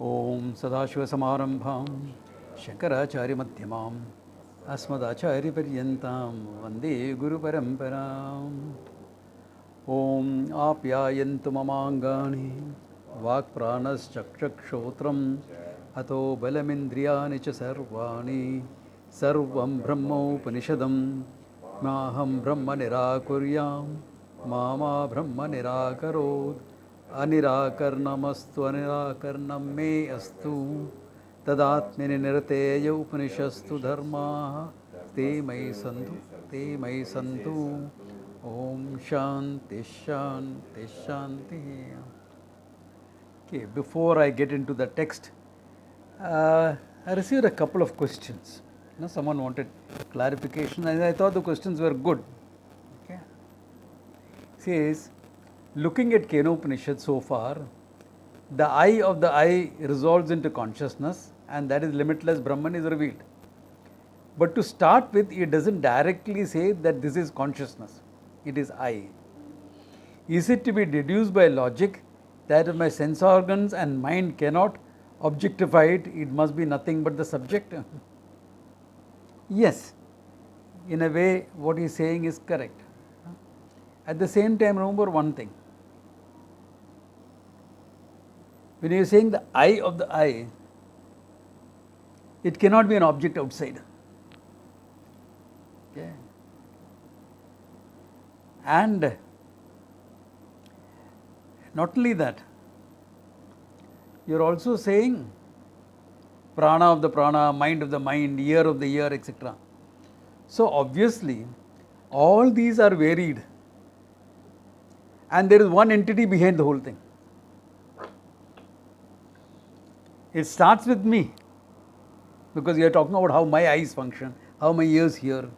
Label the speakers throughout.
Speaker 1: Om Sadashivasamarambham Shankaracharya-madhyamam Asmadacharya-paryantam Vande Guru Paramparam. Om Apyayantu mamangani Vakpranaschakshakshrotram Ato balamindriyani cha sarvani Sarvam Brahmopanishadam Maham Brahma nirakuryam Mama Brahma nirakarod Anirakarnamastu anirakarnam me astu Tadatmini nirateya upanishastu dharma Te mai santu Om Shanti Shanti Shanti. Okay, before I get into the text, I received a couple of questions. Someone wanted clarification and I thought the questions were good. Okay. Says, looking at Kenopanishad so far, the I of the I resolves into consciousness and that is limitless Brahman is revealed. But to start with, it doesn't directly say that this is consciousness. It is I. Is it to be deduced by logic that if my sense organs and mind cannot objectify it, it must be nothing but the subject? Yes, in a way what he is saying is correct. At the same time, remember one thing. When you are saying the I of the I, it cannot be an object outside. Okay. And not only that, you are also saying prana of the prana, mind of the mind, ear of the ear, etc. So obviously, all these are varied and there is one entity behind the whole thing. It starts with me because you are talking about how my eyes function, how my ears hear,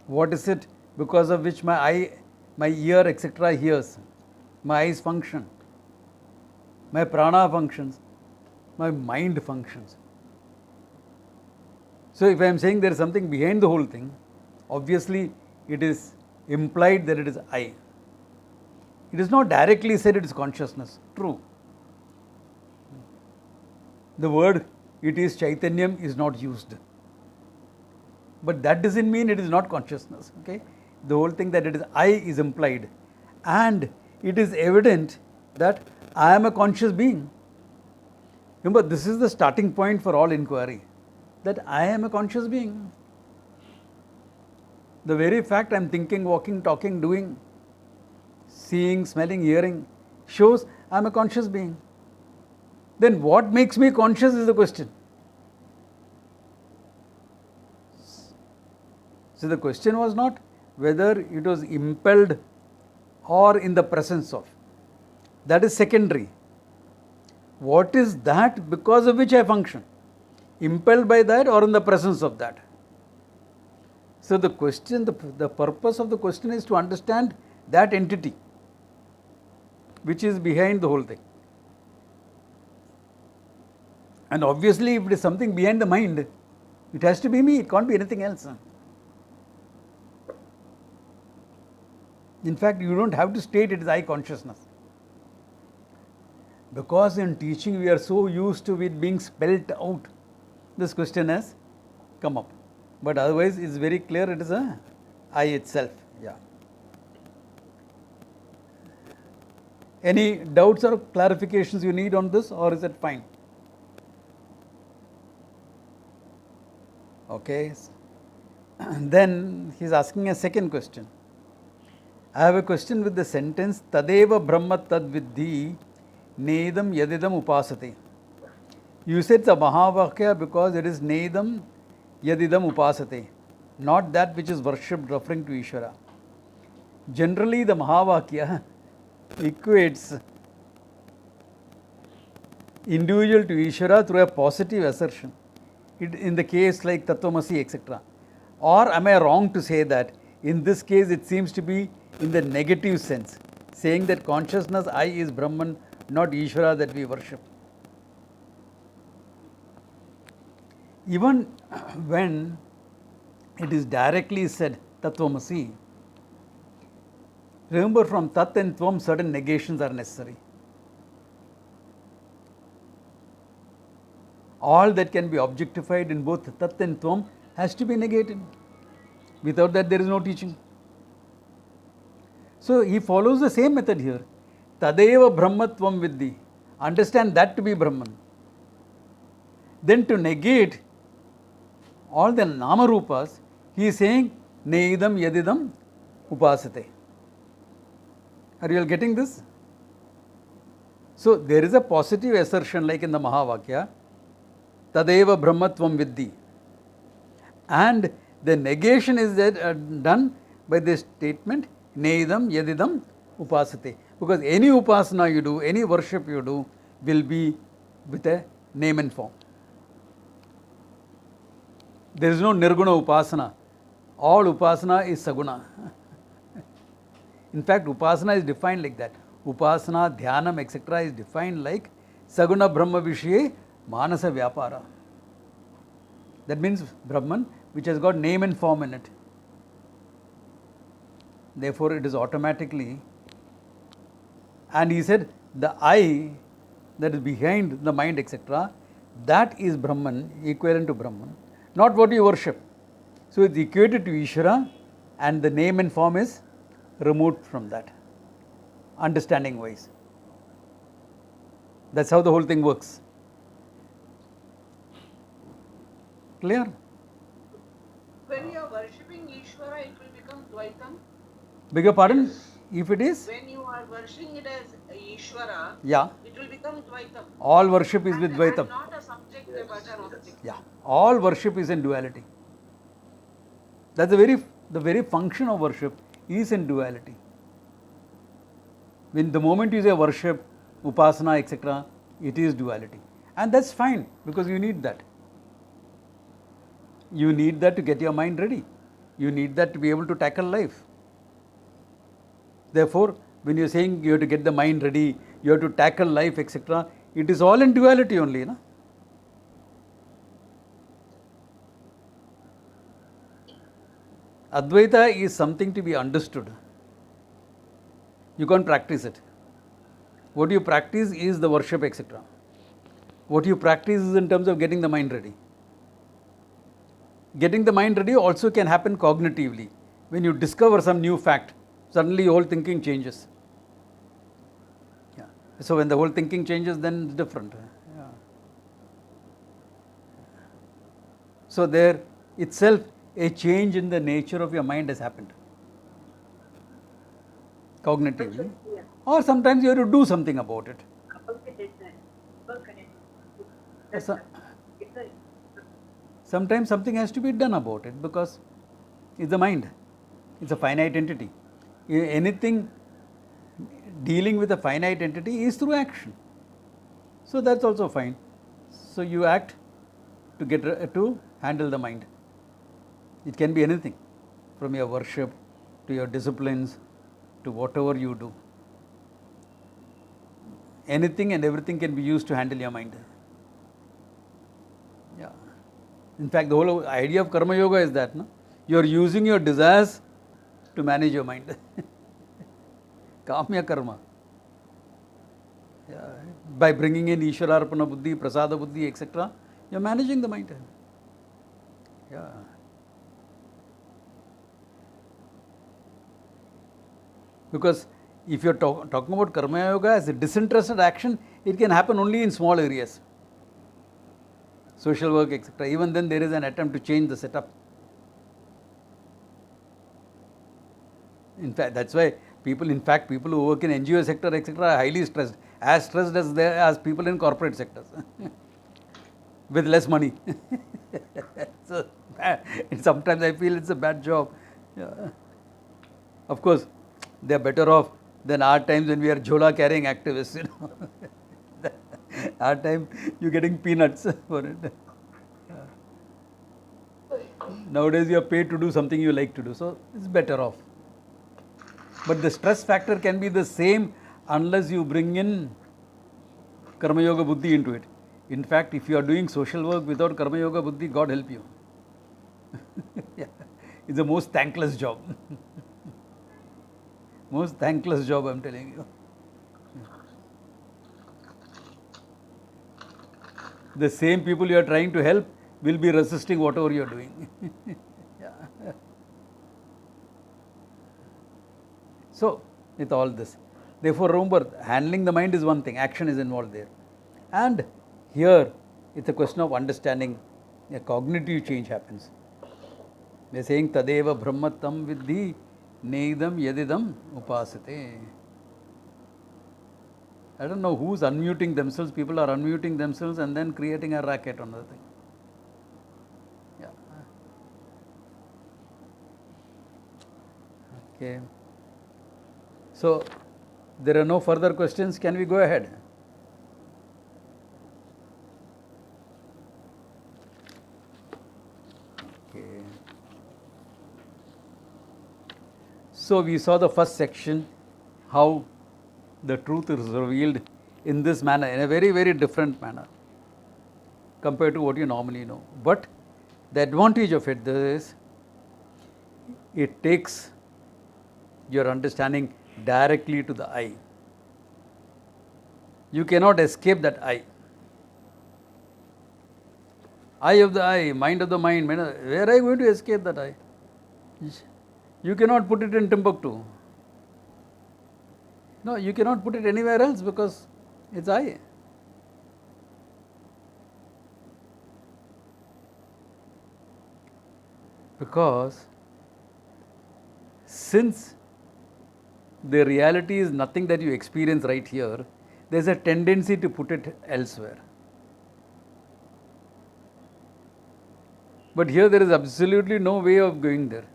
Speaker 1: what is it because of which my ear, etc. hears, my eyes function, my prana functions, my mind functions. So if I am saying there is something behind the whole thing, obviously it is implied that it is I. It is not directly said it is consciousness. True. The word it is Chaitanyam is not used. But that doesn't mean it is not consciousness. Okay? The whole thing that it is I is implied. And it is evident that I am a conscious being. Remember, this is the starting point for all inquiry. That I am a conscious being. The very fact I am thinking, walking, talking, doing, seeing, smelling, hearing shows I am a conscious being. Then what makes me conscious is the question. So the question was not whether it was impelled or in the presence of. That is secondary. What is that because of which I function? Impelled by that or in the presence of that? So the question, the purpose of the question is to understand that entity which is behind the whole thing. And obviously if it is something behind the mind, it has to be me, it can't be anything else. In fact, you don't have to state it is I consciousness. Because in teaching we are so used to it being spelt out, this question has come up. But otherwise it's very clear it is a I itself. Yeah. Any doubts or clarifications you need on this, or is it fine? Okay. Then he is asking a second question. I have a question with the sentence Tadeva Brahma Tad Viddhi Nedam Yadidam Upasate. You said the Mahavakya because it is Nedam Yadidam Upasate, not that which is worshipped referring to Ishvara. Generally, the Mahavakya equates individual to Ishvara through a positive assertion. In the case like Tattvamasi, etc. Or am I wrong to say that in this case it seems to be in the negative sense, saying that consciousness I is Brahman, not Ishvara that we worship? Even when it is directly said Tattvamasi, remember from Tat and Tvam certain negations are necessary. all that can be objectified in both Tat and Tvam has to be negated. Without that, there is no teaching. So he follows the same method here. Tadeva Brahmatvam Vidhi. Understand that to be Brahman. Then to negate all the Namarupas, he is saying Neidam Yadidam Upasate. Are you all getting this? So there is a positive assertion like in the Mahavakya, Tadeva Brahmatvam Vidhi. And the negation is done by this statement, Neidam Yadidam Upasate. Because any upasana you do, any worship you do, will be with a name and form. There is no Nirguna Upasana. All Upasana is Saguna. In fact, Upasana is defined like that. Upasana, Dhyanam, etc. is defined like Saguna Brahma Vishaye Manasa Vyapara. That means Brahman which has got name and form in it. Therefore, it is automatically. And he said, the I that is behind the mind, etc., that is Brahman, equivalent to Brahman, not what you worship. So it's equated to Ishvara, and the name and form is removed from that, understanding wise. That's how the whole thing works. Clear?
Speaker 2: When you are worshipping Ishvara, it will become Dvaitam.
Speaker 1: Beg your pardon? If it is?
Speaker 2: When you are worshipping it as Ishvara,
Speaker 1: yeah,
Speaker 2: it will become Dvaitam.
Speaker 1: All worship is with Dvaitam.
Speaker 2: And not a subject but an object.
Speaker 1: Yeah, all worship is in duality. That's the very function of worship is in duality. When the moment you say worship, upasana, etc., it is duality. And that's fine because you need that. You need that to get your mind ready. You need that to be able to tackle life. Therefore, when you are saying you have to get the mind ready, you have to tackle life, etc., it is all in duality only. No? Advaita is something to be understood. You can't practice it. What you practice is the worship, etc. What you practice is in terms of getting the mind ready. Getting the mind ready also can happen cognitively. When you discover some new fact, suddenly your whole thinking changes. Yeah. So when the whole thinking changes, then it's different. Yeah. So there itself a change in the nature of your mind has happened. Cognitively. Or sometimes you have to do something about it. Sometimes something has to be done about it because it's the mind. It's a finite entity. Anything dealing with a finite entity is through action. So that's also fine. So you act to get to handle the mind. It can be anything, from your worship to your disciplines to whatever you do. Anything and everything can be used to handle your mind. Yeah. In fact, the whole idea of karma yoga is that, no? You are using your desires to manage your mind. Kamya karma. Yeah. By bringing in Ishwararpana buddhi, prasada buddhi, etc., you are managing the mind. Yeah. Because if you are talking about karma yoga as a disinterested action, it can happen only in small areas. Social work, etc. Even then there is an attempt to change the setup. In fact, that's why people who work in NGO sector, etc., are highly stressed. As stressed as people in corporate sectors. With less money. So, sometimes I feel it's a bad job. Yeah. Of course, they are better off than our times when we are jhola carrying activists. You know. Our time, you're getting peanuts for it. Nowadays, you are paid to do something you like to do, so it's better off. But the stress factor can be the same unless you bring in Karma Yoga Buddhi into it. In fact, if you are doing social work without Karma Yoga Buddhi, God help you. Yeah. It's the most thankless job. Most thankless job, I'm telling you. The same people you are trying to help will be resisting whatever you are doing. Yeah. So, with all this, therefore, remember, handling the mind is one thing, action is involved there. And here, it's a question of understanding. A cognitive change happens. They are saying, Tadeva Brahmatam Vidhi Neidam Yadidam Upasate. I don't know who's unmuting themselves. People are unmuting themselves and then creating a racket on the thing. Yeah. Okay. So, there are no further questions. Can we go ahead? Okay. So, we saw the first section, how the truth is revealed in this manner, in a very, very different manner compared to what you normally know. But the advantage of it is it takes your understanding directly to the I. You cannot escape that I. Eye of the eye, mind of the mind. Where are you going to escape that I? You cannot put it in Timbuktu. No, you cannot put it anywhere else because it's I. Because since the reality is nothing that you experience right here, there's a tendency to put it elsewhere. But here there is absolutely no way of going there.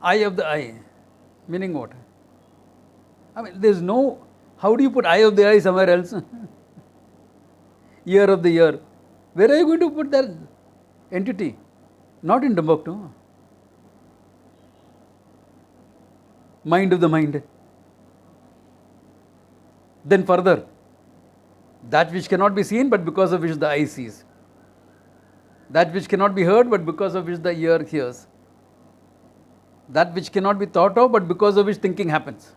Speaker 1: Eye of the eye. Meaning what? I mean, there's no. How do you put eye of the eye somewhere else? Ear of the ear. Where are you going to put that entity? Not in Timbuktu. Mind of the mind. Then further, that which cannot be seen but because of which the eye sees. That which cannot be heard but because of which the ear hears. That which cannot be thought of but because of which thinking happens.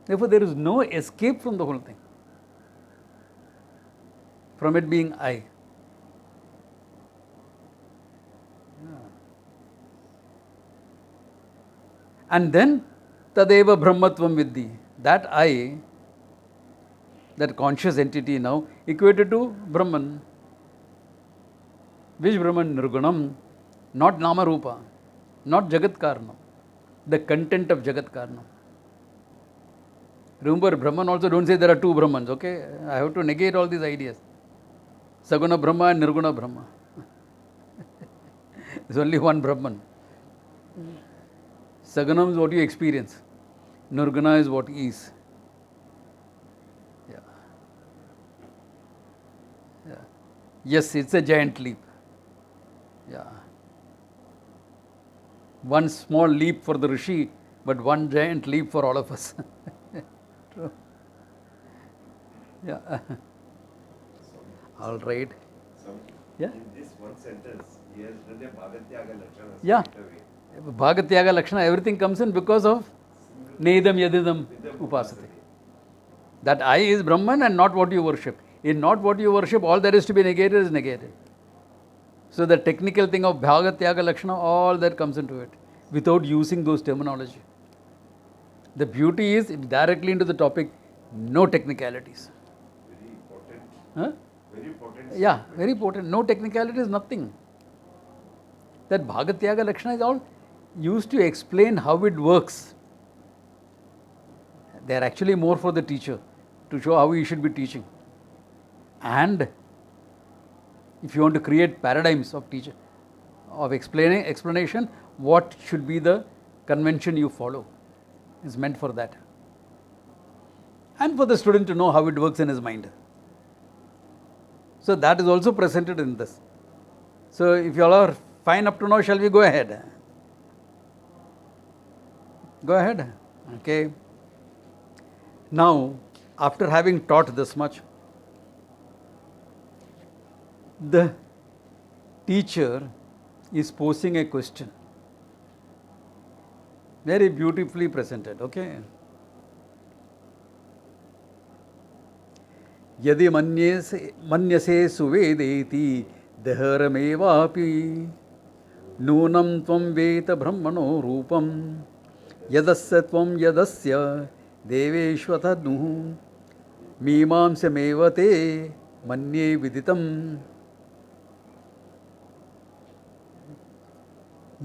Speaker 1: Therefore, there is no escape from the whole thing. From it being I. And then, Tadeva Brahmatvam Vidhi. That I, that conscious entity now, equated to Brahman. Which Brahman? Nirgunam, not Nama Rupa, not Jagat Karanam, the content of Jagat Karanam. Remember, Brahman also don't say there are two Brahmans, okay? I have to negate all these ideas. Saguna Brahma and Nirguna Brahma. There's only one Brahman. Saganam is what you experience. Nirguna is what is. Yeah. Yeah. Yes, it's a giant leap. Yeah. One small leap for the Rishi, but one giant leap for all of us. True. Yeah. All right. Yeah.
Speaker 3: In this one sentence, he has written a Bhagatyaga Lakshana.
Speaker 1: Yeah. Bhagatyaga Lakshana, everything comes in because of Neidam Yadidam Upasate. That I is Brahman and not what you worship. In not what you worship, all that is to be negated is negated. So the technical thing of Bhagatyaga Lakshana, all that comes into it without using those terminology. The beauty is directly into the topic, no technicalities.
Speaker 3: Very important.
Speaker 1: Huh?
Speaker 3: Very important.
Speaker 1: Yeah, very important. No technicalities, nothing. That Bhagatyaga Lakshana is all used to explain how it works. They are actually more for the teacher to show how he should be teaching. And if you want to create paradigms of teacher, of explanation, what should be the convention you follow is meant for that. And for the student to know how it works in his mind. So that is also presented in this. So if you all are fine up to now, shall we go ahead? Go ahead. Okay. Now, after having taught this much, the teacher is posing a question. Very beautifully presented, okay? यदि मन्यसे सुवेदेति दहरमेवापि नूनं त्वं वेत ब्रह्मणो रूपं यदस्य त्वं यदस्य देवेष्वतनुः मीमांसमेव ते मन्ये विदितम्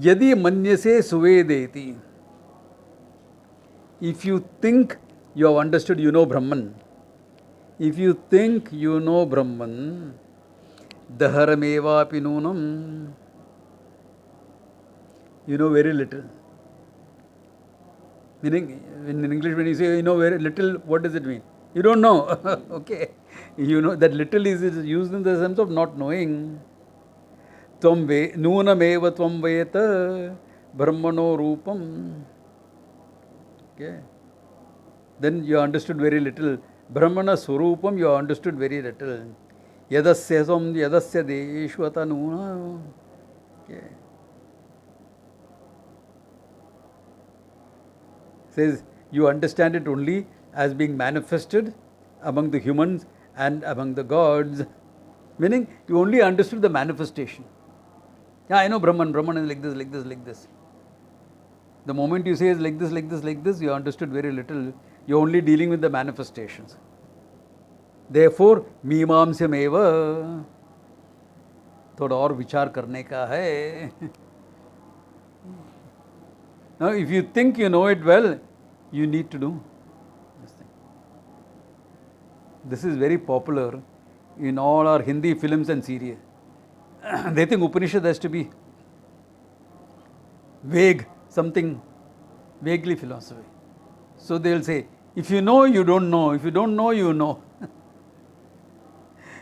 Speaker 1: यदि मन्यसे सुवेदेति. If you think you have understood, you know Brahman. If you think you know Brahman, daharameva pinunam, you know very little. Meaning, in English, when you say you know very little, what does it mean? You don't know. Okay. You know that little is used in the sense of not knowing. Tvam ve nunameva tvam veta brahmano rupam. Okay. Then you understood very little. Brahmana Surupam, you understood very little. Yadasya sam yadasya deshvata nuna. Okay. Says you understand it only as being manifested among the humans and among the gods. Meaning you only understood the manifestation. Yeah, I know Brahman. Brahman is like this, like this, like this. The moment you say is like this, like this, like this, you understood very little. You're only dealing with the manifestations. Therefore, मीमांसमेव थोड़ा और विचार करने का है. Now, if you think you know it well, you need to do this thing. This is very popular in all our Hindi films and series. They think Upanishad has to be vague, something vaguely philosophy. So they'll say, if you know, you don't know. If you don't know, you know.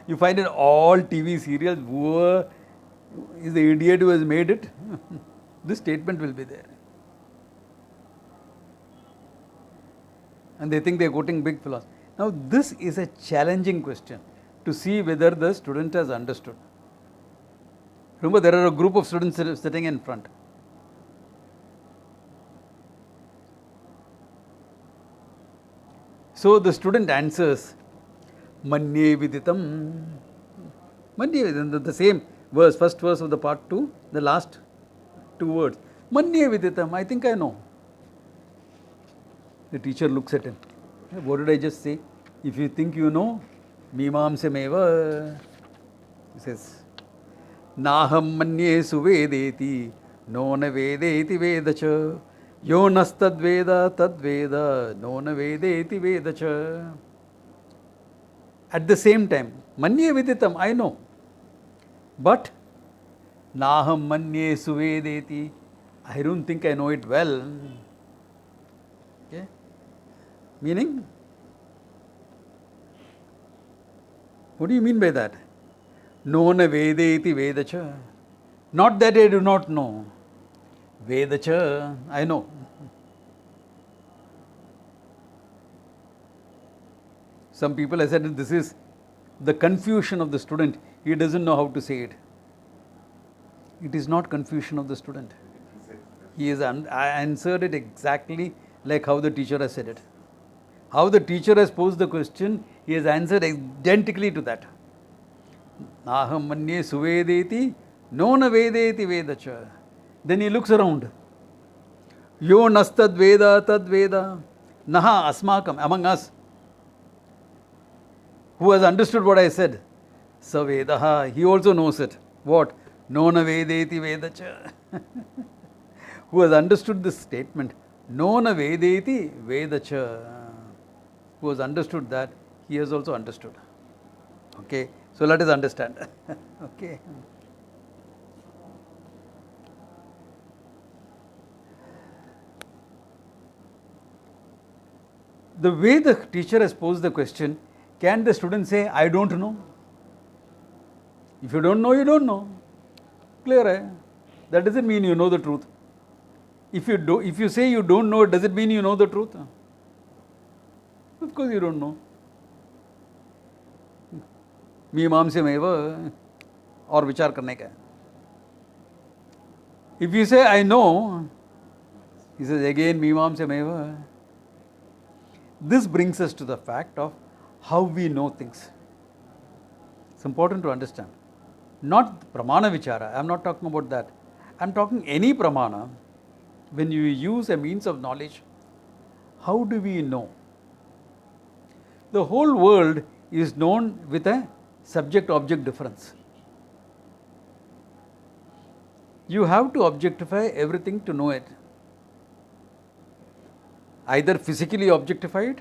Speaker 1: You find in all TV serials, whoever is the idiot who has made it, this statement will be there. And they think they are quoting big philosophy. Now, this is a challenging question to see whether the student has understood. Remember, there are a group of students sitting in front. So the student answers, Manye viditam. Manye viditam, the same verse, first verse of the part 2, the last 2 words. Manye viditam, I think I know. The teacher looks at him. What did I just say? If you think you know, mimamsameva. He says, Naham manye suvedeti, nona vedeti vedacha. Yo nastadveda tadveda, nona vedeti vedacha. At the same time, manye viditam, I know. But, naham manye suvedeti, I don't think I know it well. Okay? Meaning, what do you mean by that? Nona vedeti vedacha. Not that I do not know. Vedacha, I know. Some people have said that this is the confusion of the student. He doesn't know how to say it. It is not confusion of the student. He has answered it exactly like how the teacher has said it. How the teacher has posed the question, he has answered identically to that. Naham manye suvedeti, nona vedeti vedacha. Then he looks around. Yo nastad veda tad veda. Naha asmakam, among us. Who has understood what I said? Savedaha, he also knows it. What? Nona vedeti vedacha. Who has understood this statement? Nona vedeti vedacha. Who has understood that, he has also understood. Okay, so let us understand. Okay. The way the teacher has posed the question, can the student say, I don't know? If you don't know, you don't know. Clear, eh? That doesn't mean you know the truth. If you say you don't know, does it mean you know the truth? Of course you don't know. Mimamsameva or vichar karne ka. If you say I know, he says again mimamsameva. This brings us to the fact of how we know things. It's important to understand. Not pramana vichara, I am not talking about that. I am talking any pramana. When you use a means of knowledge, how do we know? The whole world is known with a subject-object difference. You have to objectify everything to know it. Either physically objectify it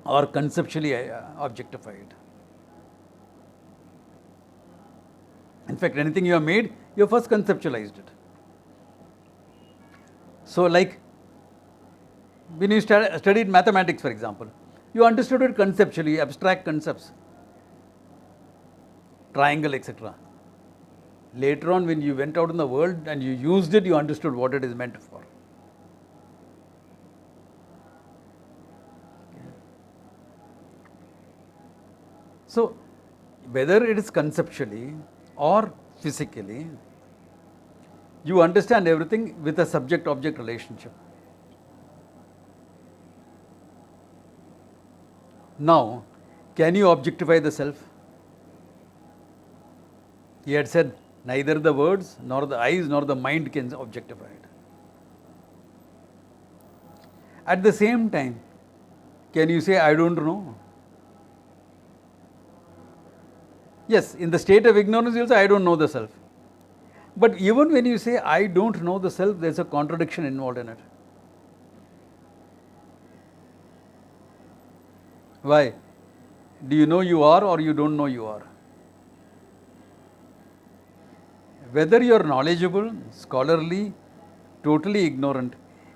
Speaker 1: or conceptually objectify it. In fact, anything you have made, you have first conceptualized it. So, like when you studied mathematics, for example, you understood it conceptually, abstract concepts, triangle, etc. Later on, when you went out in the world and you used it, you understood what it is meant for. So, whether it is conceptually or physically, you understand everything with a subject-object relationship. Now, can you objectify the self? He had said, neither the words, nor the eyes, nor the mind can objectify it. At the same time, can you say, I don't know? Yes, in the state of ignorance, you'll say, I don't know the self. But even when you say, I don't know the self, there's a contradiction involved in it. Why? Do you know you are or you don't know you are? Whether you are knowledgeable, scholarly, totally ignorant,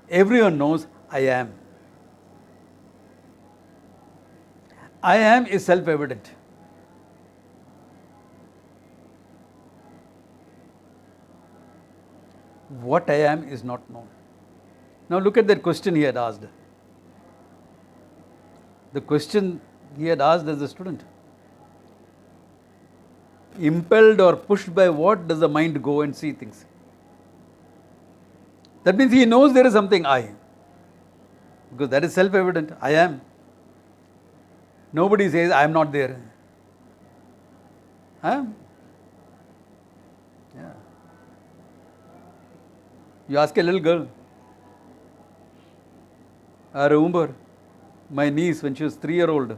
Speaker 1: everyone knows I am. I am is self-evident. What I am is not known. Now look at that question he had asked. The question he had asked as a student. Impelled or pushed by what does the mind go and see things? That means he knows there is something I. Because that is self-evident. I am. Nobody says I am not there. I am. Yeah. You ask a little girl. I remember my niece when she was 3-year-old.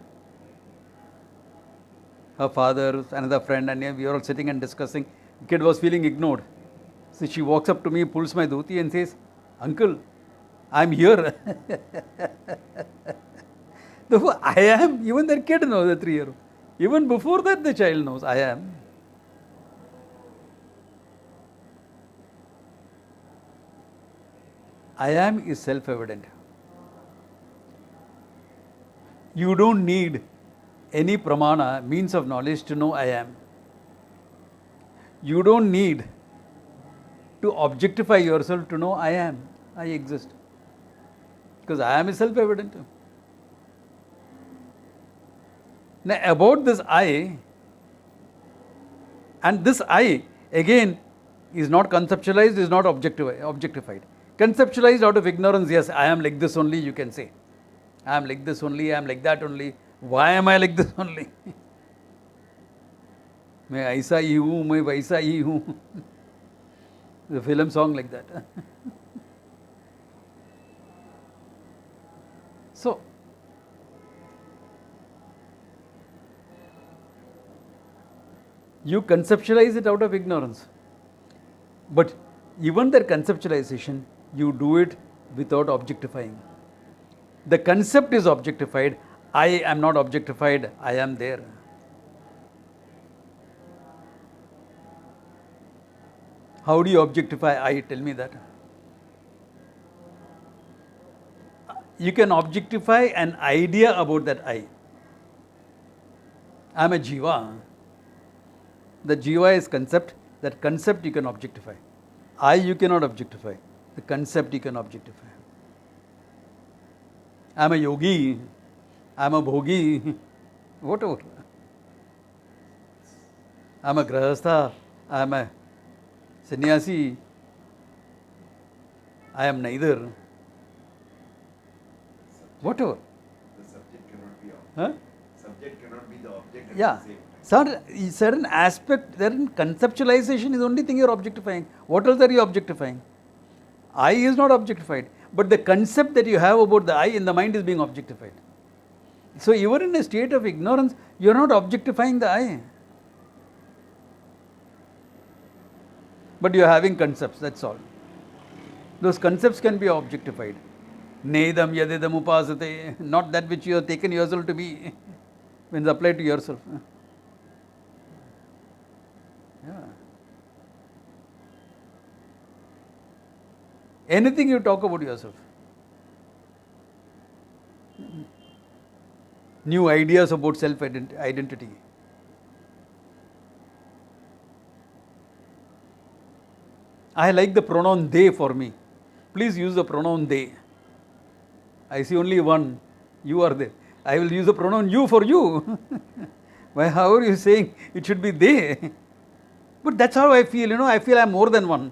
Speaker 1: Her father, another friend, and we were all sitting and discussing. The kid was feeling ignored. So she walks up to me, pulls my dhoti and says, Uncle, I'm here. I am, even that kid knows, the 3-year-old. Even before that, the child knows, I am. I am is self-evident. You don't need any pramana, means of knowledge to know I am. You don't need to objectify yourself to know I am, I exist. Because I am is self-evident. Now about this I, and this I again is not conceptualized, is not objectified. Conceptualized out of ignorance, yes, I am like this only, you can say. I am like this only, I am like that only. Why am I like this only? मैं ऐसा ही हूँ, मैं वैसा ही हूँ. The film song like that. So, you conceptualize it out of ignorance. But even that conceptualization, you do it without objectifying. The concept is objectified. I am not objectified. I am there. How do you objectify I? Tell me that. You can objectify an idea about that I. I am a jiva. The jiva is concept. That concept you can objectify. I you cannot objectify. The concept you can objectify. I am a yogi. I am a bhogi. Whatever. I am a grahastha. I am a sannyasi. I am neither. Whatever.
Speaker 3: The subject cannot be object.
Speaker 1: Huh?
Speaker 3: Subject cannot be the object at
Speaker 1: Yeah.
Speaker 3: the same time.
Speaker 1: certain aspect, certain conceptualization is the only thing you are objectifying. What else are you objectifying? I is not objectified, but the concept that you have about the I in the mind is being objectified. So you are in a state of ignorance, you are not objectifying the I. But you are having concepts, that's all. Those concepts can be objectified. Nedam yadidam upasate, not that which you have taken yourself to be, when it's applied to yourself. Yeah. Anything you talk about yourself. New ideas about self-identity. I like the pronoun they for me. Please use the pronoun they. I see only one. You are there. I will use the pronoun you for you. Why, how are you saying it should be they? But that's how I feel, I feel I am more than one.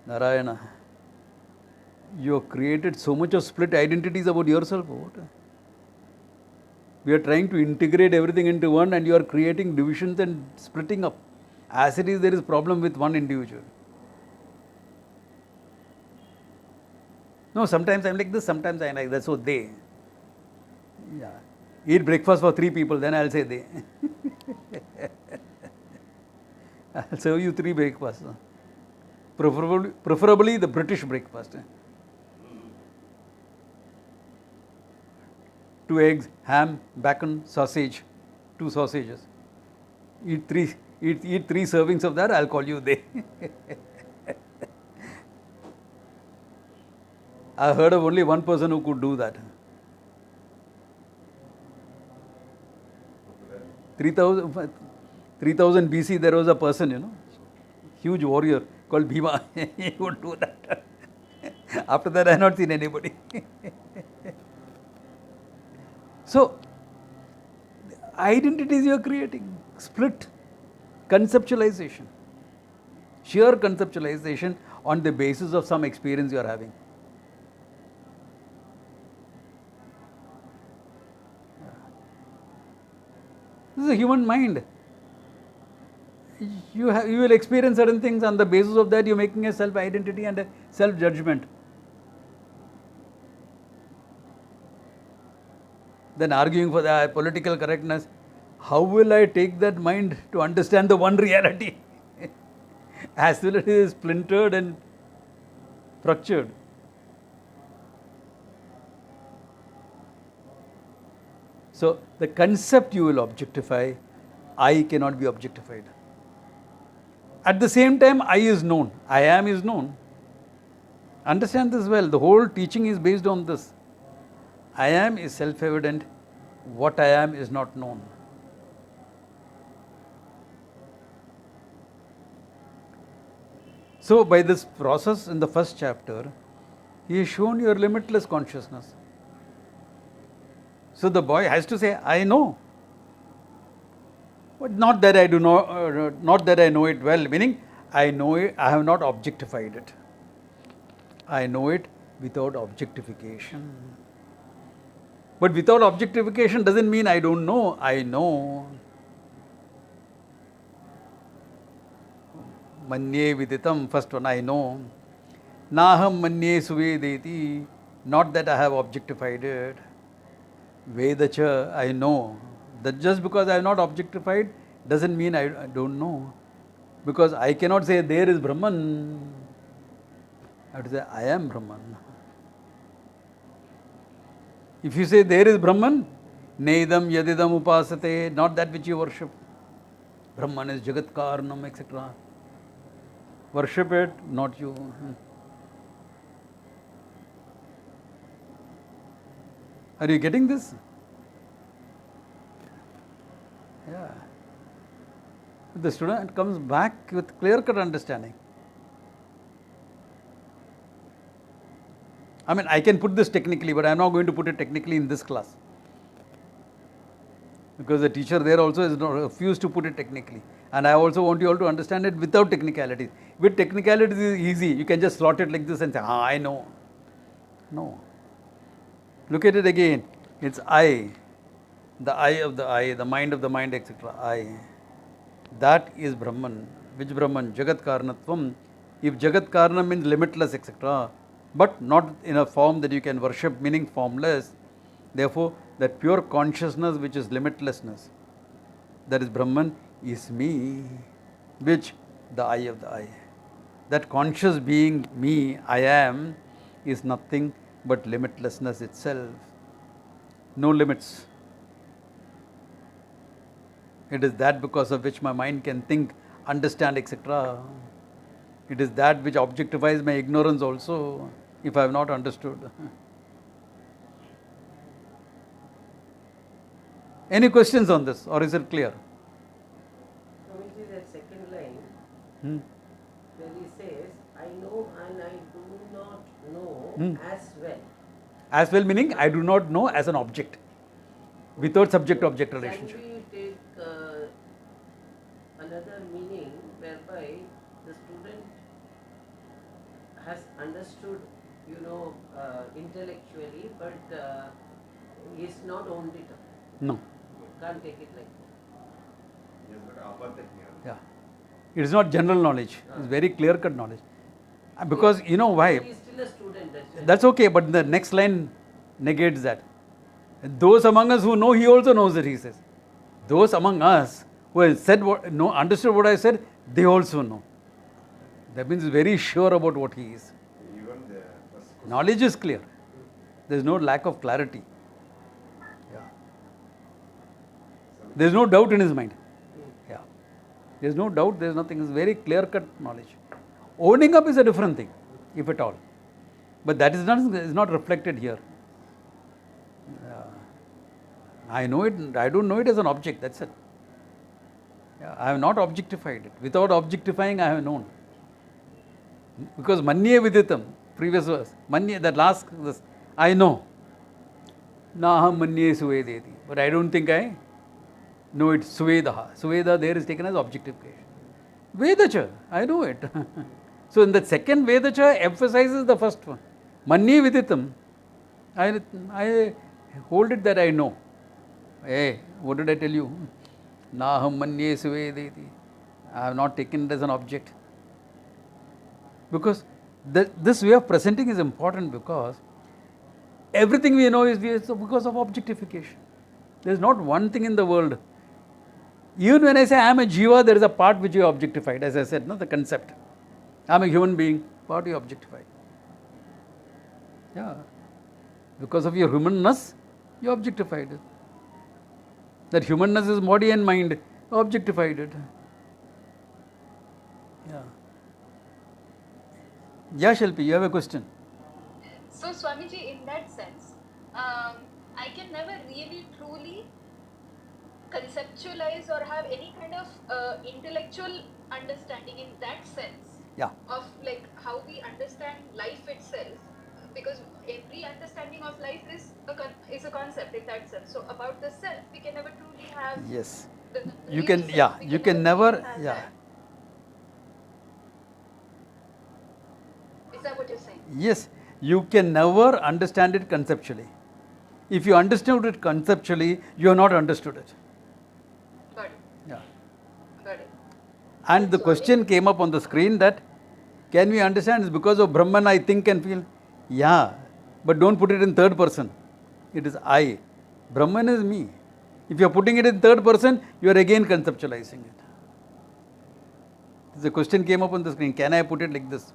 Speaker 1: Narayana, you have created so much of split identities about yourself. What? We are trying to integrate everything into one and you are creating divisions and splitting up. As it is, there is problem with one individual. No, sometimes I am like this, sometimes I am like that. So they. Yeah. Eat breakfast for 3 people, then I will say they. I will serve you 3 breakfasts. Preferably the British breakfast. 2 eggs, ham, bacon, sausage, 2 sausages. Eat 3 servings of that, I will call you they. I heard of only one person who could do that. 3000 BC, there was a person, huge warrior called Bhima. He would do that. After that, I have not seen anybody. So, identities you are creating, split, conceptualization, sheer conceptualization on the basis of some experience you are having. This is a human mind. You will experience certain things, on the basis of that you are making a self-identity and a self-judgment. Then arguing for the political correctness, how will I take that mind to understand the one reality? As well as it is splintered and fractured. So, the concept you will objectify, I cannot be objectified. At the same time, I is known, I am is known. Understand this well, the whole teaching is based on this. I am is self-evident, what I am is not known. So, by this process in the first chapter, he has shown your limitless consciousness. So, the boy has to say, I know. But not that I do not that I know it well, meaning I know it, I have not objectified it. I know it without objectification. But without objectification doesn't mean I don't know, I know. Manye viditam, first one, I know. Naham manye suvedeti, not that I have objectified it. Vedacha, I know. That just because I have not objectified doesn't mean I don't know. Because I cannot say there is Brahman. I have to say I am Brahman. If you say there is Brahman, Nedam yadidam upasate, not that which you worship. Brahman is Jagat Karnam, etc. Worship it, not you. Are you getting this? Yeah. The student comes back with clear-cut understanding. I mean, I can put this technically, but I am not going to put it technically in this class. Because the teacher there also has refused to put it technically. And I also want you all to understand it without technicalities. With technicalities it is easy. You can just slot it like this and say, I know. No. Look at it again. It's I. the I of the I, the mind of the mind, etc. I. That is Brahman. Which Brahman? Jagat Karanatvam. If Jagat Karana means limitless, etc., but not in a form that you can worship, meaning formless, therefore, that pure consciousness which is limitlessness, that is Brahman, is me. Which? The I of the I. That conscious being, me, I am, is nothing but limitlessness itself. No limits. It is that because of which my mind can think, understand, etc. It is that which objectifies my ignorance also, if I have not understood. Any questions on this, or is it clear?
Speaker 4: Swamiji, that second line,
Speaker 1: Hmm?
Speaker 4: where he says, I know and I do not know
Speaker 1: Hmm.
Speaker 4: as well.
Speaker 1: As well meaning, I do not know as an object, without subject-object relationship.
Speaker 4: Can we take another meaning whereby the student has understood, intellectually, but is not owned it up?
Speaker 1: No.
Speaker 4: Can't take it like that.
Speaker 3: Yes, but apatak jnana.
Speaker 1: Yeah. It is not general knowledge, it is very clear-cut knowledge. Because you know why?
Speaker 4: He is still a student, that's why.
Speaker 1: That's okay, but the next line negates that. Those among us who know, he also knows it, he says. Those among us who have said what, no, understood what I said, they also know. That means he's very sure about what he is.
Speaker 3: Even the first question.
Speaker 1: Knowledge is clear. There is no lack of clarity. Yeah. There is no doubt in his mind. Yeah. There is no doubt, there is nothing. It's very clear-cut knowledge. Owning up is a different thing, if at all. But that is not reflected here. I know it, I don't know it as an object, that's it. Yeah, I have not objectified it. Without objectifying, I have known. Because manye viditam, previous verse, manye, that last, this, I know. Naham manye suvedeti. But I don't think I know it. Suvedaha. Suveda there is taken as objectification. Vedacha, I know it. So in the second Vedacha emphasizes the first one. Manye viditam. I hold it that I know. Hey, what did I tell you? Naham manye suvedeti. I have not taken it as an object. Because this way of presenting is important, because everything we know is because of objectification. There is not one thing in the world. Even when I say I am a jiva, there is a part which you objectified, as I said, no, the concept. I am a human being, part you objectified. Yeah. Because of your humanness, you objectified it. That humanness is body and mind, objectified it. Yeah. Yeah, Shilpi, you have a question?
Speaker 5: So, Swamiji, in that sense, I can never really truly conceptualize or have any kind of intellectual understanding in that sense.
Speaker 1: Yeah.
Speaker 5: Of like how we understand life itself, because every understanding of life is a concept in that sense. So, about the self, we can never truly have.
Speaker 1: Yes.
Speaker 5: The
Speaker 1: You
Speaker 5: real
Speaker 1: can,
Speaker 5: self.
Speaker 1: yeah,
Speaker 5: We
Speaker 1: you can
Speaker 5: truly
Speaker 1: never,
Speaker 5: have
Speaker 1: yeah.
Speaker 5: that. Is that what you're saying?
Speaker 1: Yes, you can never understand it conceptually. If you understood it conceptually, you have not understood it.
Speaker 5: Got it.
Speaker 1: Yeah.
Speaker 5: Got it.
Speaker 1: And the question came up on the screen that, can we understand it's because of Brahman I think and feel? Yeah, but don't put it in third person. It is I. Brahman is me. If you are putting it in third person, you are again conceptualizing it. The question came up on the screen, can I put it like this?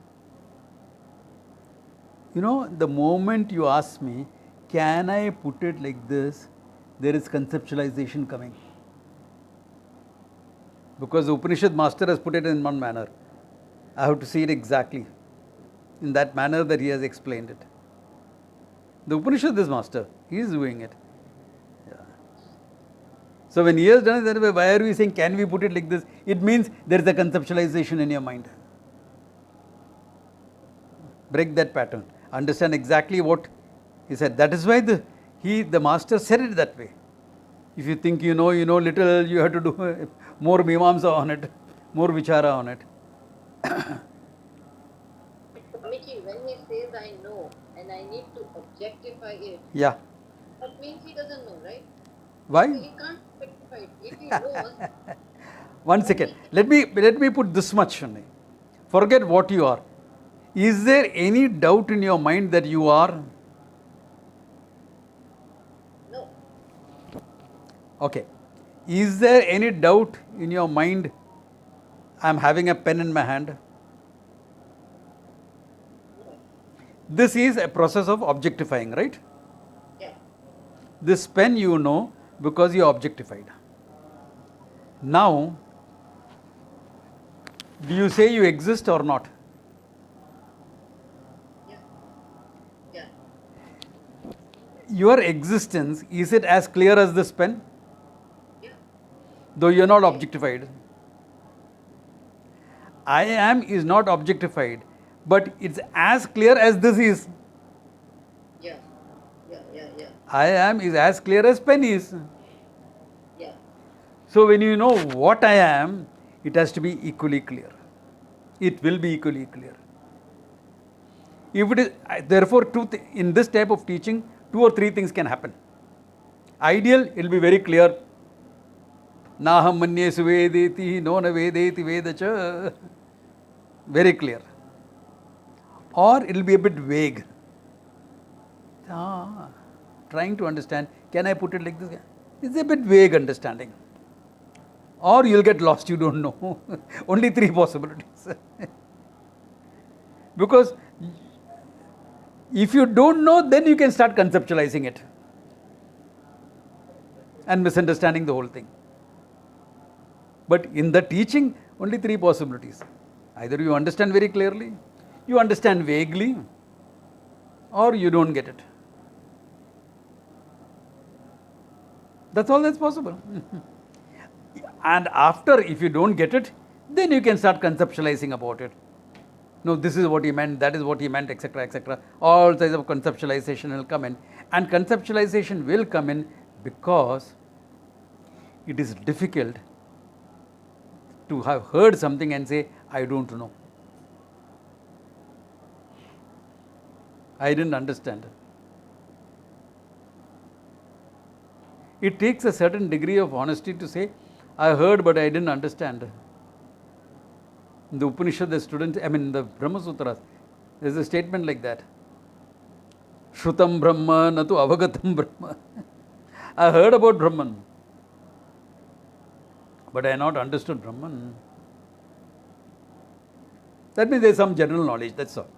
Speaker 1: You know, the moment you ask me, can I put it like this, there is conceptualization coming. Because the Upanishad master has put it in one manner. I have to see it exactly in that manner that he has explained it. The Upanishad is master, he is doing it. Yeah. So when he has done it that way, why are we saying, can we put it like this? It means there is a conceptualization in your mind. Break that pattern. Understand exactly what he said. That is why the master said it that way. If you think you know little, you have to do more mimamsa on it, more vichara on it.
Speaker 6: Swamiji, when he says I know and I need to objectify it,
Speaker 1: Yeah.
Speaker 6: that means he doesn't know, right?
Speaker 1: Why?
Speaker 6: He can't specify it. If he knows,
Speaker 1: One second. Let me put this much on it. Forget what you are. Is there any doubt in your mind that you are?
Speaker 6: no,
Speaker 1: Okay. Is there any doubt in your mind? I'm having a pen in my hand.
Speaker 6: no,
Speaker 1: This is a process of objectifying, right?
Speaker 6: yeah,
Speaker 1: This pen you know because you objectified. Now, do you say you exist or not?
Speaker 6: yeah, yeah,
Speaker 1: Your existence, is it as clear as this pen?
Speaker 6: yeah,
Speaker 1: Though you're not
Speaker 6: okay,
Speaker 1: objectified. I am is not objectified, but it's as clear as this is.
Speaker 6: yeah, yeah, yeah, yeah,
Speaker 1: I am is as clear as pen is.
Speaker 6: yeah,
Speaker 1: So when you know what I am, it has to be equally clear. It will be equally clear. If it is, therefore, in this type of teaching, 2 or 3 things can happen. Ideal, it will be very clear. Naham manye suvedeti, no na vedeti vedacha. Very clear. Or it will be a bit vague. Ah, trying to understand, can I put it like this? It's a bit vague understanding. Or you'll get lost, you don't know. Only 3 possibilities. Because if you don't know, then you can start conceptualizing it and misunderstanding the whole thing. But in the teaching, only 3 possibilities. Either you understand very clearly, you understand vaguely, or you don't get it. That's all that's possible. And after, if you don't get it, then you can start conceptualizing about it. No, this is what he meant, that is what he meant, etc., etc. All kinds of conceptualization will come in. And conceptualization will come in because it is difficult to have heard something and say, I don't know. I didn't understand. It takes a certain degree of honesty to say, I heard but I didn't understand. In the Upanishad, the students, the Brahma Sutras, there's a statement like that. Shrutam Brahma, natu avagatam Brahma. I heard about Brahman, but I have not understood Brahman. That means there's some general knowledge, that's all.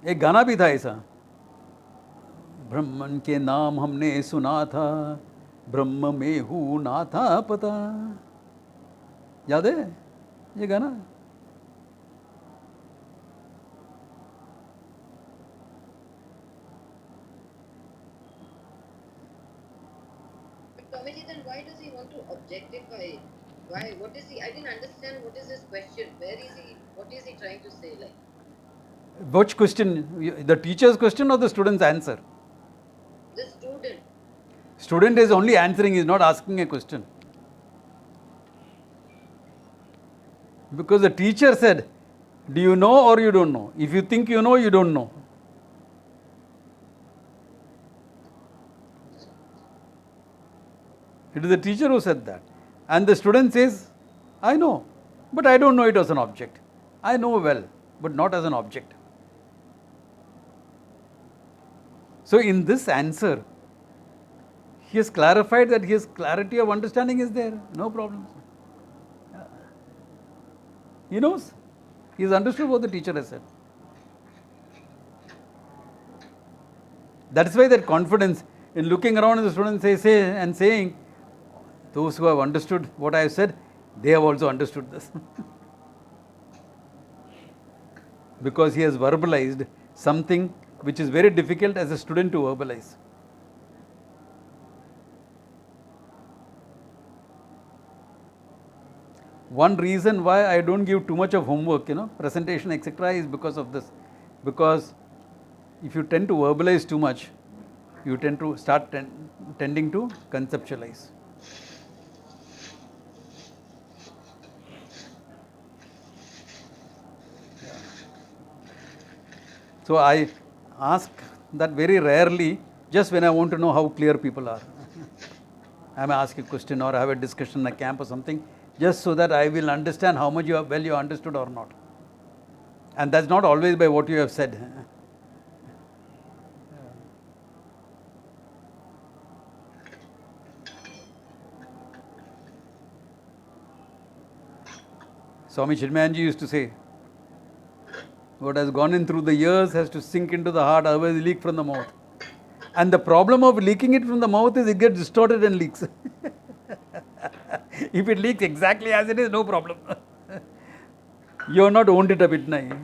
Speaker 1: एक गाना भी था ऐसा, ब्रह्मन के नाम हमने सुना था, ब्रह्म में हूँ ना था पता. याद है ये गाना?
Speaker 6: But Swamiji, then why does he want to objectify it? Why? What is he? I didn't understand. What is his question? Where is he? What is he trying to say? Like,
Speaker 1: Which question? The teacher's question or the student's answer?
Speaker 6: the student.
Speaker 1: Student is only answering, is not asking a question. Because the teacher said, do you know or you don't know? If you think you know, you don't know. It is the teacher who said that. And the student says, I know, but I don't know it as an object. I know well, but not as an object. So in this answer, he has clarified that his clarity of understanding is there, no problem. He knows. He has understood what the teacher has said. That's why that confidence in looking around at the students say and saying, those who have understood what I have said, they have also understood this. Because he has verbalized something which is very difficult as a student to verbalize. One reason why I don't give too much of homework, presentation, etc., is because of this. Because if you tend to verbalize too much, you tend to start tending to conceptualize. So I ask that very rarely, just when I want to know how clear people are. I may ask a question or have a discussion in a camp or something, just so that I will understand how much well you understood or not. And that's not always by what you have said. Swami Chinmayanji used to say, what has gone in through the ears has to sink into the heart, otherwise leak from the mouth. And the problem of leaking it from the mouth is it gets distorted and leaks. If it leaks exactly as it is, no problem. You have not owned it a bit now.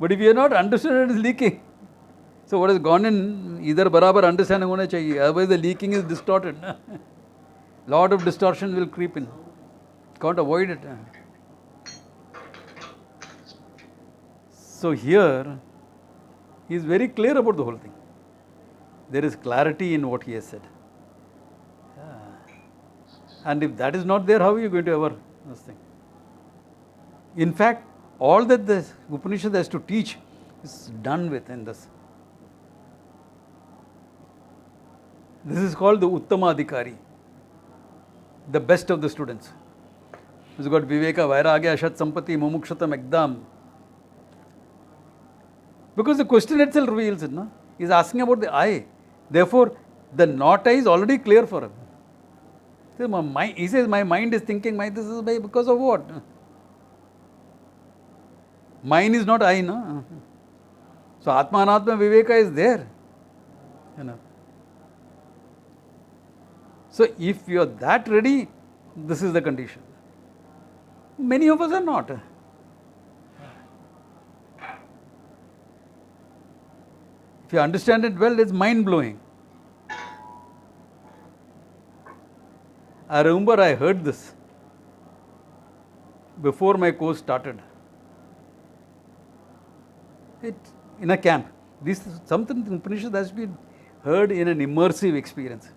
Speaker 1: But if you have not understood it is leaking, so what has gone in, either barabar understanding hona chahiye, otherwise the leaking is distorted. Lot of distortion will creep in. Can't avoid it. So here, he is very clear about the whole thing. There is clarity in what he has said. And if that is not there, how are you going to ever this thing? In fact, all that the Upanishad has to teach is done with in this. This is called the Uttama Adhikari, the best of the students. He's got Viveka, Vairagya, Ashat Sampati, Mumukshatam, Ekdam. Because the question itself reveals it. No? He's asking about the I. Therefore, the not I is already clear for him. He says, my mind is thinking, this is because of what? Mine is not I. No? So, Atma Anatma Viveka is there. You know. So, if you are that ready, this is the condition. Many of us are not. If you understand it well, it's mind-blowing. I remember I heard this before my course started. In a camp. This is something in Upanishad has been heard in an immersive experience.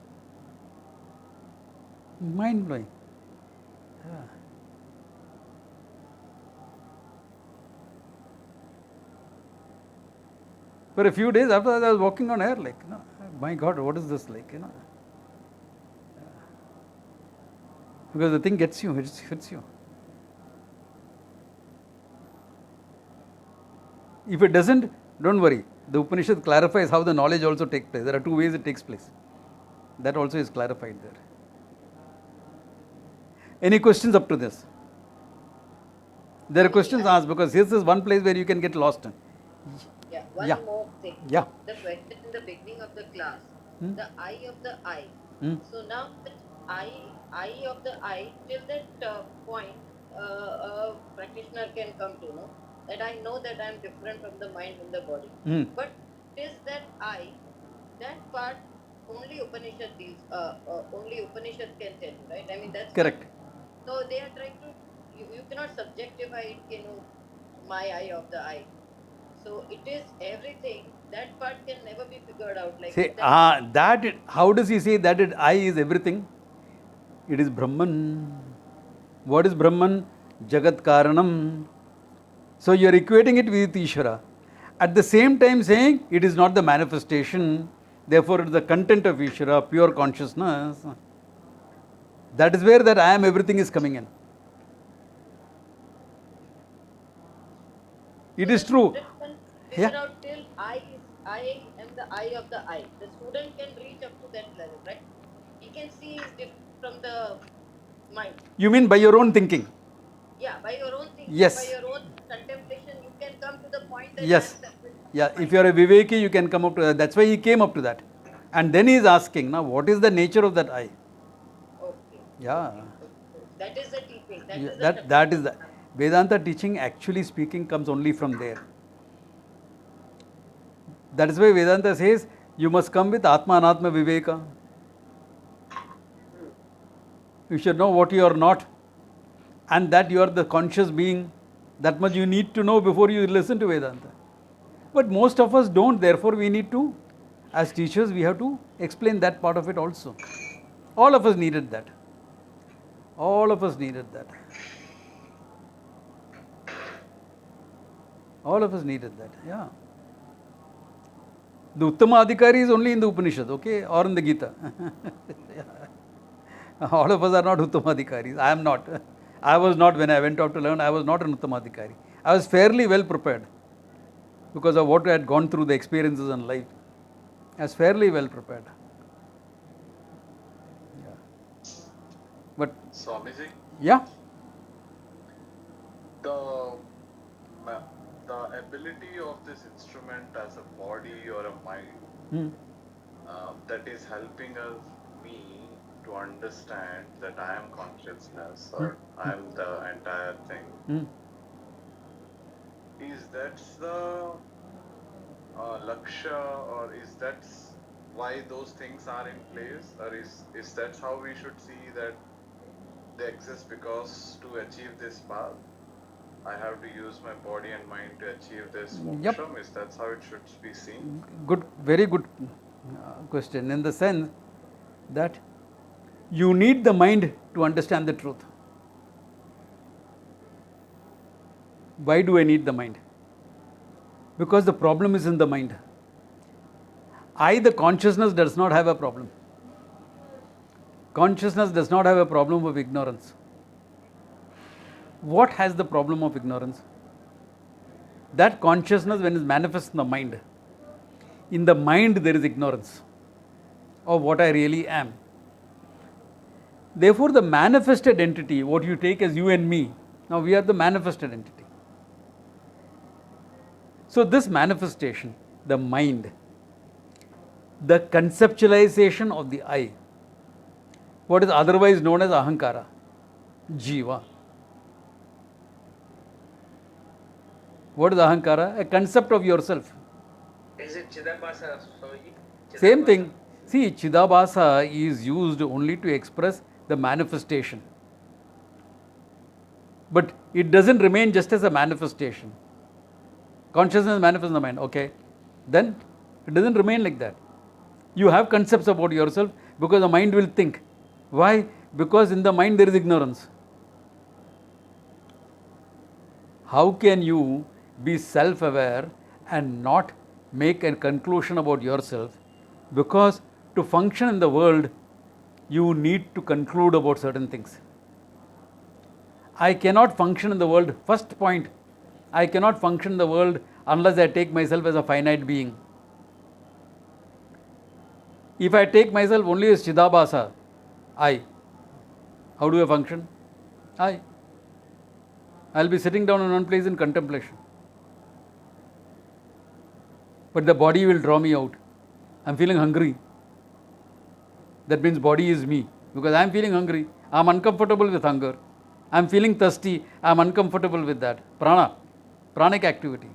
Speaker 1: Mind-blowing. Yeah. For a few days after that, I was walking on air, like, my God, what is this like, Because the thing gets you, it hits you. If it doesn't, don't worry. The Upanishad clarifies how the knowledge also takes place. There are two ways it takes place. That also is clarified there. Any questions up to this? There are questions asked because this is one place where you can get lost.
Speaker 6: Yeah, one
Speaker 1: Yeah.
Speaker 6: more thing.
Speaker 1: Yeah.
Speaker 6: The question in the beginning of the class, the eye of the eye. So now that eye of the eye, till that point, a practitioner can come to know that I know that I am different from the mind and the body. But is that eye, that part only Upanishad deals, only Upanishad can tell you, right? I mean that's
Speaker 1: Correct.
Speaker 6: So they are trying to, you cannot subjectify it, my eye of the eye. So it is everything. That part can never be figured out. Like
Speaker 1: Say,
Speaker 6: that,
Speaker 1: how does he say that I is everything? It is Brahman. What is Brahman? Jagat Karanam. So you are equating it with Ishvara. At the same time saying it is not the manifestation, therefore it is the content of Ishvara, pure consciousness. That is where that I am everything is coming in. It is true.
Speaker 6: Figure out till I am the eye of the eye. The student can reach up to that level, right? He can see is different from the mind.
Speaker 1: You mean by your own thinking?
Speaker 6: Yeah, by your own thinking,
Speaker 1: Yes.
Speaker 6: by your own contemplation, you can come to the point that
Speaker 1: Yes.
Speaker 6: I am separate from
Speaker 1: Yeah,
Speaker 6: the
Speaker 1: if you are a Viveki, you can come up to that. That's why he came up to that. And then he is asking, now what is the nature of that I?
Speaker 6: Okay.
Speaker 1: Yeah.
Speaker 6: That is the teaching.
Speaker 1: That is the Vedanta teaching, actually speaking, comes only from there. That is why Vedanta says you must come with Atma Anatma Viveka. You should know what you are not and that you are the conscious being. That much you need to know before you listen to Vedanta. But most of us don't, therefore we need to, as teachers, we have to explain that part of it also. All of us needed that. All of us needed that. All of us needed that, yeah. The Uttama Adhikari is only in the Upanishad, okay, or in the Gita. All of us are not Uttama Adhikaris. I am not. I was not when I went out to learn. I was not an Uttama Adhikari. I was fairly well prepared because of what I had gone through, the experiences in life. I was fairly well prepared. Yeah. But
Speaker 7: Swamiji,
Speaker 1: yeah,
Speaker 7: the the ability of this instrument as a body or a mind that is helping us me to understand that I am consciousness or I am the entire thing. Is that the laksha, or is that why those things are in place, or is that how we should see that they exist because to achieve this path I have to use my body and mind to achieve this moksham? Is that how it should be seen?
Speaker 1: good, very good question, in the sense that you need the mind to understand the truth. Why do I need the mind? Because the problem is in the mind. I, the consciousness, does not have a problem. Consciousness does not have a problem of ignorance. What has the problem of ignorance? That consciousness, when it manifests in the mind there is ignorance of what I really am. Therefore, the manifested entity, what you take as you and me, now we are the manifested entity. So, this manifestation, the mind, the conceptualization of the I, what is otherwise known as ahankara, jiva. What is ahankara? A concept of yourself.
Speaker 8: Is it Chidabhasa?
Speaker 1: Same thing. See, Chidabhasa is used only to express the manifestation. But it doesn't remain just as a manifestation. Consciousness manifests in the mind, okay. Then it doesn't remain like that. You have concepts about yourself because the mind will think. Why? Because in the mind there is ignorance. How can you be self-aware and not make a conclusion about yourself? Because to function in the world, you need to conclude about certain things. I cannot function in the world, first point, I cannot function in the world unless I take myself as a finite being. If I take myself only as Chidabhasa, I, how do I function? I'll be sitting down in one place in contemplation. But the body will draw me out. I'm feeling hungry. That means body is me. Because I'm feeling hungry. I'm uncomfortable with hunger. I'm feeling thirsty. I'm uncomfortable with that. Pranic activity.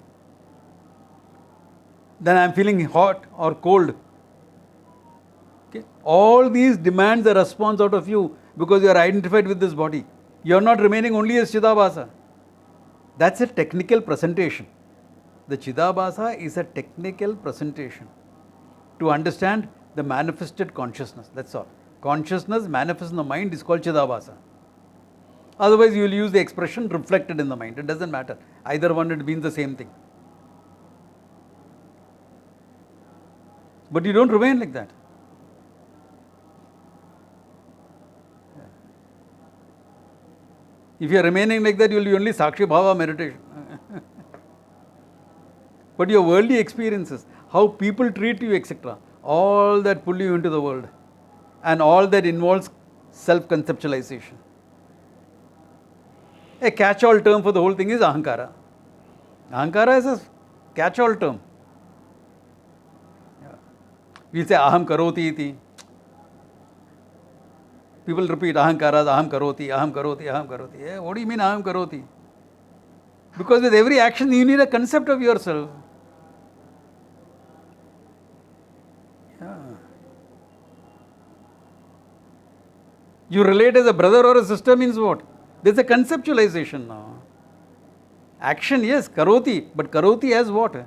Speaker 1: Then I'm feeling hot or cold. Okay. All these demands a response out of you because you are identified with this body. You are not remaining only as Chidabhasa. That's a technical presentation. The Chidabhasa is a technical presentation to understand the manifested consciousness. That's all. Consciousness manifests in the mind is called Chidabhasa. Otherwise, you will use the expression reflected in the mind. It doesn't matter. Either one, it means the same thing. But you don't remain like that. If you are remaining like that, you will be only Sakshi Bhava meditation. But your worldly experiences, how people treat you, etc., all that pull you into the world, and all that involves self-conceptualization. A catch-all term for the whole thing is ahankara. Ahankara is a catch-all term. We say aham karoti iti. People repeat ahankara, aham karoti, aham karoti, aham karoti. What do you mean aham karoti? Because with every action you need a concept of yourself. You relate as a brother or a sister means what? There's a conceptualization now. Action, yes, karoti, but karoti as what?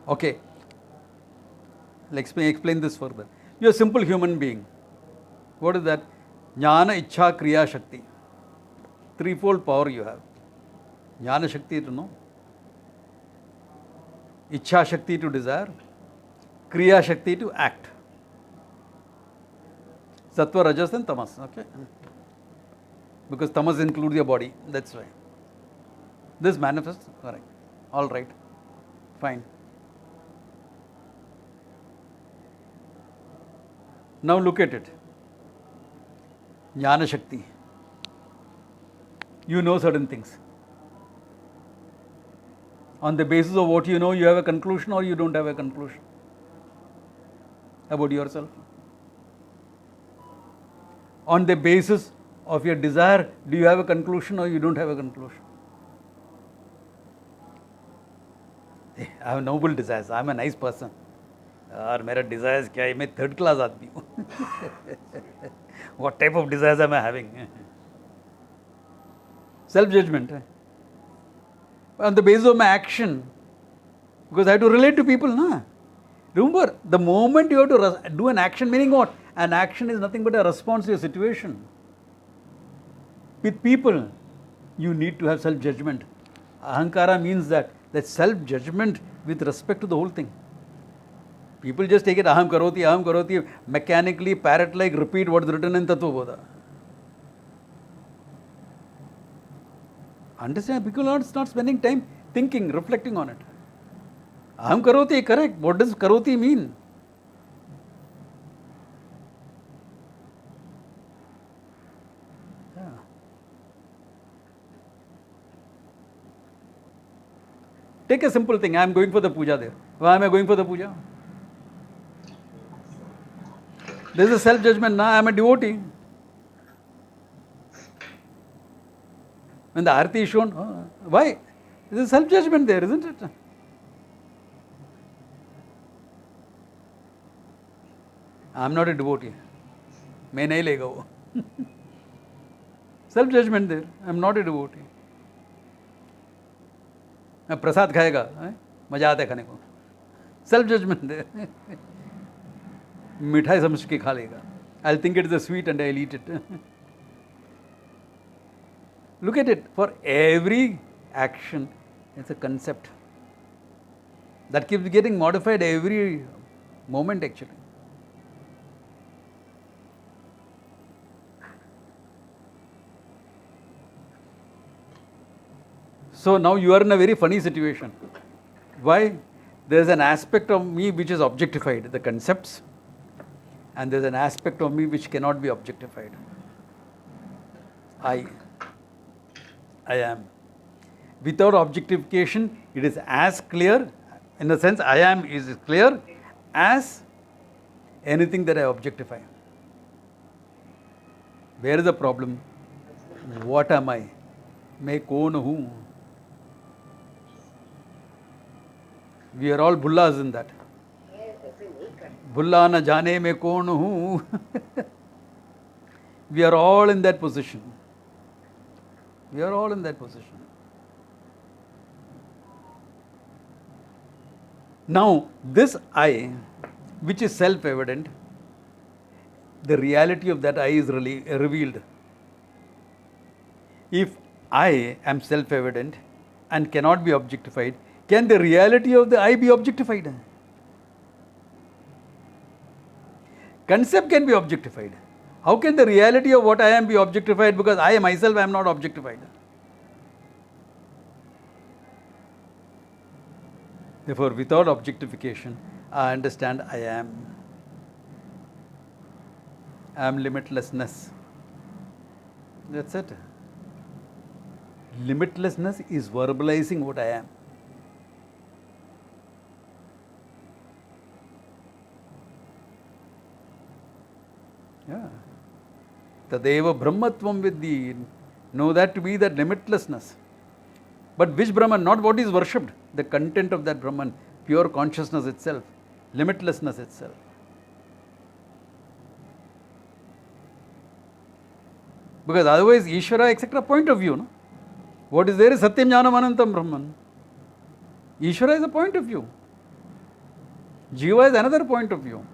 Speaker 1: Okay, let's explain this further. You're a simple human being. What is that? Jnana, Ichha, Kriya, Shakti. Threefold power you have. Jnana Shakti to know. Ichha Shakti to desire, Kriya Shakti to act. Sattva, Rajas and Tamas. Okay? Because Tamas includes your body. That's why. This manifests. Correct. All right. Fine. Now look at it. Jnana Shakti. You know certain things. On the basis of what you know, you have a conclusion or you don't have a conclusion about yourself. On the basis of your desire, do you have a conclusion or you don't have a conclusion? I have noble desires. I am a nice person. और मेरा desires क्या है? मैं third class आदमी हूँ. What type of desires am I having? Self judgment. On the basis of my action, because I have to relate to people, na? Remember, the moment you have to do an action, meaning what? An action is nothing but a response to a situation. With people, you need to have self judgment. Ahankara means that self judgment with respect to the whole thing. People just take it aham karoti, mechanically, parrot like repeat what is written in Tattva Bodha. Understand? People are not spending time thinking, reflecting on it. Aham karoti, correct. What does karoti mean? Yeah. Take a simple thing. I am going for the puja there. Why am I going for the puja? There is a self judgment. Now I am a devotee. When the arati is shown, why? There is a self judgment there, isn't it? I am not a devotee. मैं नहीं लेगा वो. Self judgment there. I am not a devotee. प्रसाद खाएगा, मजा आता है खाने को. Self judgment there. मिठाई समझ के खा लेगा. I'll think it is a sweet and I'll eat it. Look at it. For every action, it's a concept that keeps getting modified every moment actually. So now you are in a very funny situation. Why? There is an aspect of me which is objectified, the concepts, and there is an aspect of me which cannot be objectified. I am. Without objectification, it is as clear, in the sense I am is clear as anything that I objectify. Where is the problem? What am I? मैं कौन हूँ? We are all bullas in that. Bulla na jane mein kaun hu. We are all in that position. We are all in that position. Now, this I, which is self-evident, the reality of that I is really revealed. If I am self-evident and cannot be objectified, can the reality of the I be objectified? Concept can be objectified. How can the reality of what I am be objectified? Because I myself am not objectified. Therefore, without objectification, I understand I am. I am limitlessness. That's it. Limitlessness is verbalizing what I am. Yeah. Tadeva Brahmatvam Vidhi. Know that to be that limitlessness. But which Brahman? Not what is worshipped. The content of that Brahman. Pure consciousness itself. Limitlessness itself. Because otherwise, Ishvara, etc., point of view. No? What is there is Satyam Jnanam Anantam Brahman. Ishvara is a point of view. Jiva is another point of view.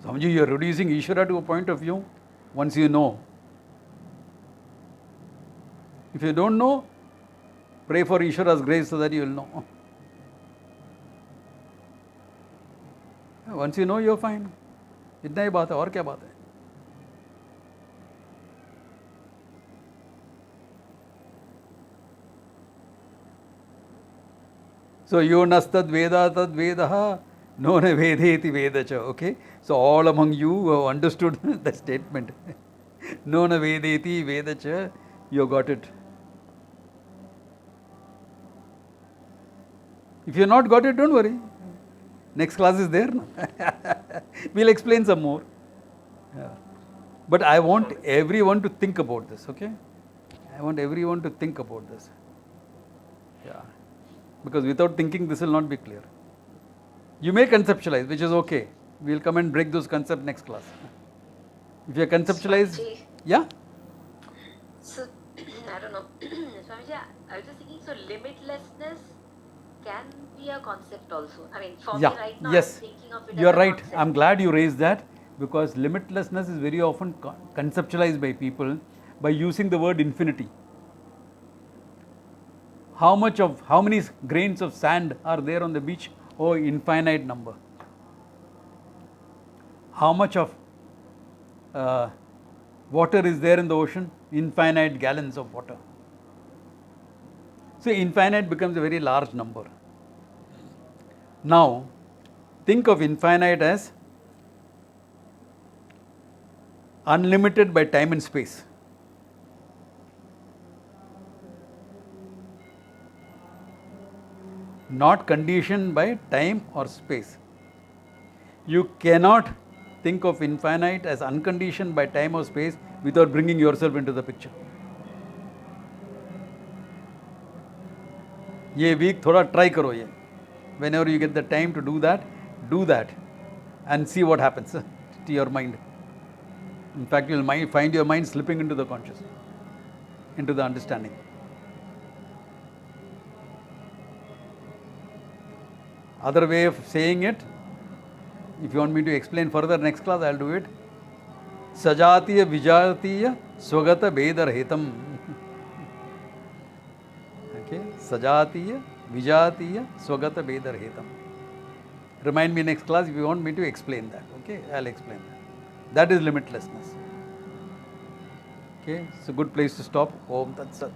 Speaker 1: Swamiji, you are reducing Ishvara to a point of view once you know. If you don't know, Pray for Ishvara's grace so that you will know. Once you know, you're fine. इतना ही बात है, और क्या बात है? So yo nastad veda tad vedaha no ne vedeti vedacha. Okay. So all among you who have understood the statement. No ne vedeti vedacha. You got it. If you have not got it, don't worry. Next class is there. We'll explain some more. Yeah. But I want everyone to think about this. Okay. I want everyone to think about this. Yeah. Because without thinking, this will not be clear. You may conceptualize, which is okay. We'll come and break those concepts next class. If you conceptualize,
Speaker 9: Swamiji.
Speaker 1: yeah?
Speaker 9: So, I don't know. Swamiji, I was just thinking, so limitlessness can be a concept also. I mean, for
Speaker 1: Yeah,
Speaker 9: me right now,
Speaker 1: yes.
Speaker 9: I'm thinking of it
Speaker 1: You are
Speaker 9: as a
Speaker 1: right.
Speaker 9: concept.
Speaker 1: I'm glad you raised that, because limitlessness is very often conceptualized by people by using the word infinity. How many grains of sand are there on the beach? Oh, infinite number. How much of water is there in the ocean? Infinite gallons of water. So infinite becomes a very large number. Now, think of infinite as unlimited by time and space. Not conditioned by time or space. You cannot think of infinite as unconditioned by time or space without bringing yourself into the picture. ये week थोड़ा try करो ये. Whenever you get the time to do that and see what happens to your mind. In fact, you'll find your mind slipping into the conscious, into the understanding. Other way of saying it, if you want me to explain further next class, I'll do it. Sajatiya vijatiya swagata vedarhetam. Okay, Sajatiya vijatiya swagata vedarhetam. Remind me next class if you want me to explain that. Okay, I'll explain that. That is limitlessness. Okay, it's a good place to stop. Om Tat Sat.